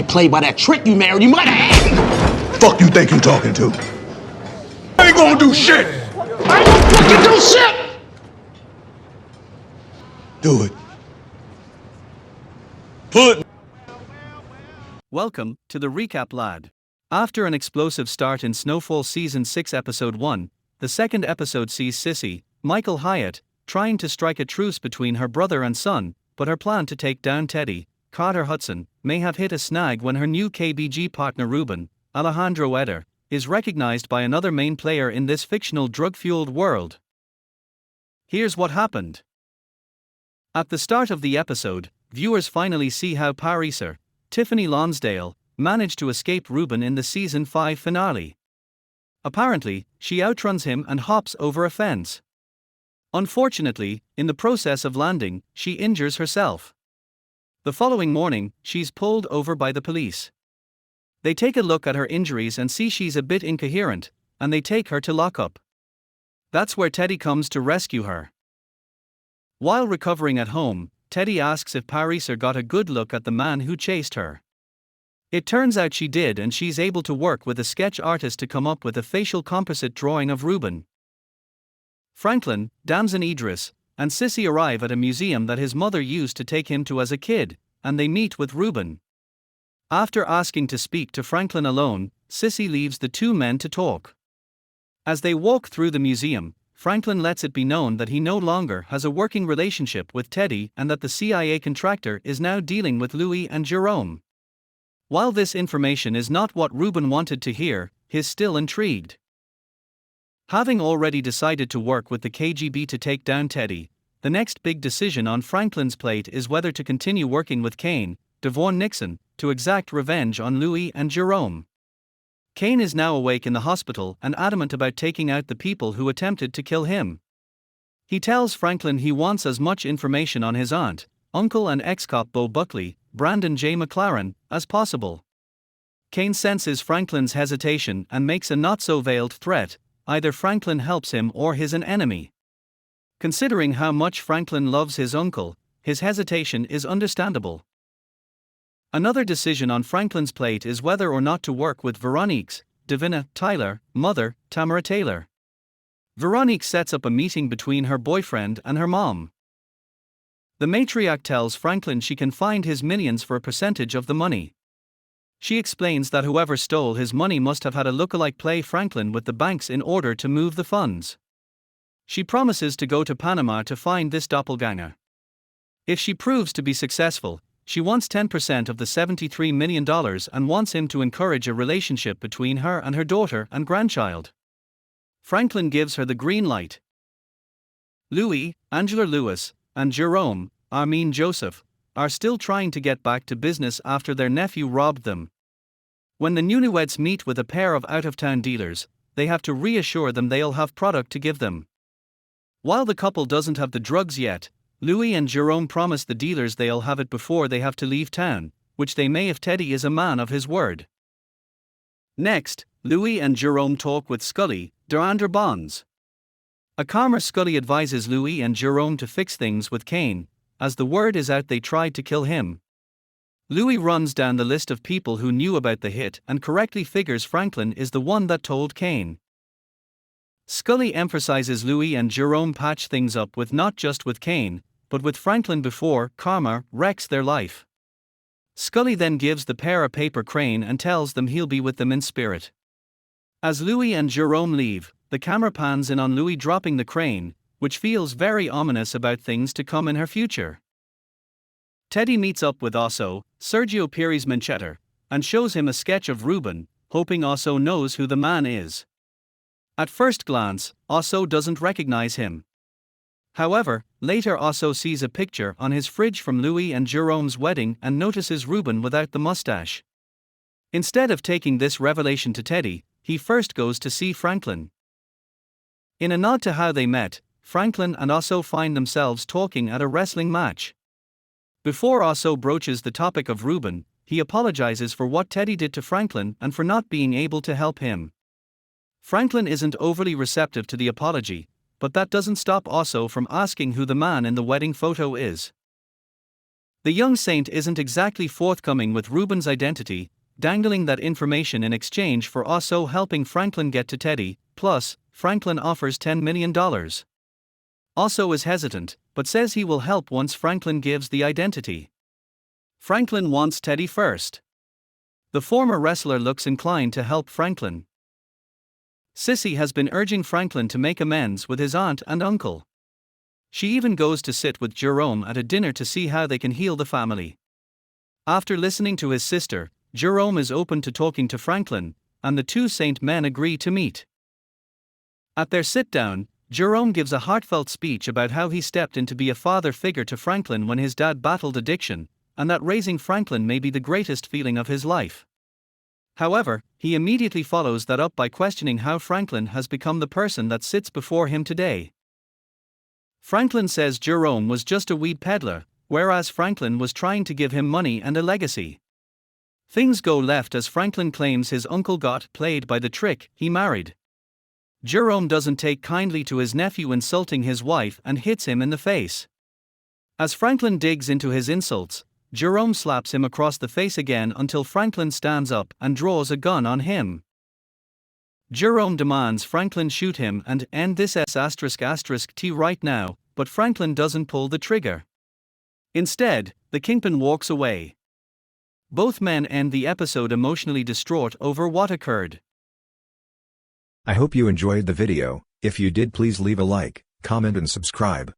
Played by that trick you married, you might have had. Fuck you think you talking to? I ain't gonna do shit! I ain't gonna fucking do shit! Do it. Put. Welcome to the Recap Lad. After an explosive start in Snowfall Season 6 Episode 1, the second episode sees Sissy, Michael Hyatt, trying to strike a truce between her brother and son, but her plan to take down Teddy, Carter Hudson, may have hit a snag when her new KBG partner Ruben, Alejandro Eder, is recognized by another main player in this fictional drug-fueled world. Here's what happened. At the start of the episode, viewers finally see how Pariser, Tiffany Lonsdale, managed to escape Ruben in the Season 5 finale. Apparently, she outruns him and hops over a fence. Unfortunately, in the process of landing, she injures herself. The following morning, she's pulled over by the police. They take a look at her injuries and see she's a bit incoherent, and they take her to lockup. That's where Teddy comes to rescue her. While recovering at home, Teddy asks if Pariser got a good look at the man who chased her. It turns out she did, and she's able to work with a sketch artist to come up with a facial composite drawing of Ruben. Franklin, Damson Idris, and Sissy arrive at a museum that his mother used to take him to as a kid, and they meet with Ruben. After asking to speak to Franklin alone, Sissy leaves the two men to talk. As they walk through the museum, Franklin lets it be known that he no longer has a working relationship with Teddy and that the CIA contractor is now dealing with Louis and Jerome. While this information is not what Ruben wanted to hear, he's still intrigued. Having already decided to work with the KGB to take down Teddy, the next big decision on Franklin's plate is whether to continue working with Kane, Devon Nixon, to exact revenge on Louis and Jerome. Kane is now awake in the hospital and adamant about taking out the people who attempted to kill him. He tells Franklin he wants as much information on his aunt, uncle and ex-cop Bo Buckley, Brandon J. McLaren, as possible. Kane senses Franklin's hesitation and makes a not-so-veiled threat: either Franklin helps him or he's an enemy. Considering how much Franklin loves his uncle, his hesitation is understandable. Another decision on Franklin's plate is whether or not to work with Veronique's, Davina, Tyler, mother, Tamara Taylor. Veronique sets up a meeting between her boyfriend and her mom. The matriarch tells Franklin she can find his minions for a percentage of the money. She explains that whoever stole his money must have had a lookalike play Franklin with the banks in order to move the funds. She promises to go to Panama to find this doppelganger. If she proves to be successful, she wants 10% of the $73 million and wants him to encourage a relationship between her and her daughter and grandchild. Franklin gives her the green light. Louis, Angela Lewis, and Jerome, Armin Joseph, are still trying to get back to business after their nephew robbed them. When the newlyweds meet with a pair of out-of-town dealers, they have to reassure them they'll have product to give them. While the couple doesn't have the drugs yet, Louis and Jerome promise the dealers they'll have it before they have to leave town, which they may if Teddy is a man of his word. Next, Louis and Jerome talk with Scully, Durandra Bonds. A calmer Scully advises Louis and Jerome to fix things with Kane, as the word is out they tried to kill him. Louis runs down the list of people who knew about the hit and correctly figures Franklin is the one that told Kane. Scully emphasizes Louis and Jerome patch things up with not just with Kane, but with Franklin before karma wrecks their life. Scully then gives the pair a paper crane and tells them he'll be with them in spirit. As Louis and Jerome leave, the camera pans in on Louis dropping the crane, which feels very ominous about things to come in her future. Teddy meets up with Osso, Sergio Pires Menchetter, and shows him a sketch of Ruben, hoping Osso knows who the man is. At first glance, Osso doesn't recognize him. However, later Osso sees a picture on his fridge from Louis and Jerome's wedding and notices Ruben without the mustache. Instead of taking this revelation to Teddy, he first goes to see Franklin. In a nod to how they met, Franklin and Osso find themselves talking at a wrestling match. Before Osso broaches the topic of Ruben, he apologizes for what Teddy did to Franklin and for not being able to help him. Franklin isn't overly receptive to the apology, but that doesn't stop Osso from asking who the man in the wedding photo is. The young saint isn't exactly forthcoming with Ruben's identity, dangling that information in exchange for also helping Franklin get to Teddy, plus, Franklin offers $10 million. Oso is hesitant, but says he will help once Franklin gives the identity. Franklin wants Teddy first. The former wrestler looks inclined to help Franklin. Sissy has been urging Franklin to make amends with his aunt and uncle. She even goes to sit with Jerome at a dinner to see how they can heal the family. After listening to his sister, Jerome is open to talking to Franklin, and the two Saint men agree to meet. At their sit-down, Jerome gives a heartfelt speech about how he stepped in to be a father figure to Franklin when his dad battled addiction, and that raising Franklin may be the greatest feeling of his life. However, he immediately follows that up by questioning how Franklin has become the person that sits before him today. Franklin says Jerome was just a weed peddler, whereas Franklin was trying to give him money and a legacy. Things go left as Franklin claims his uncle got played by the trick he married. Jerome doesn't take kindly to his nephew insulting his wife and hits him in the face. As Franklin digs into his insults, Jerome slaps him across the face again until Franklin stands up and draws a gun on him. Jerome demands Franklin shoot him and end this ***T right now, but Franklin doesn't pull the trigger. Instead, the Kingpin walks away. Both men end the episode emotionally distraught over what occurred. I hope you enjoyed the video. If you did, please leave a like, comment and subscribe.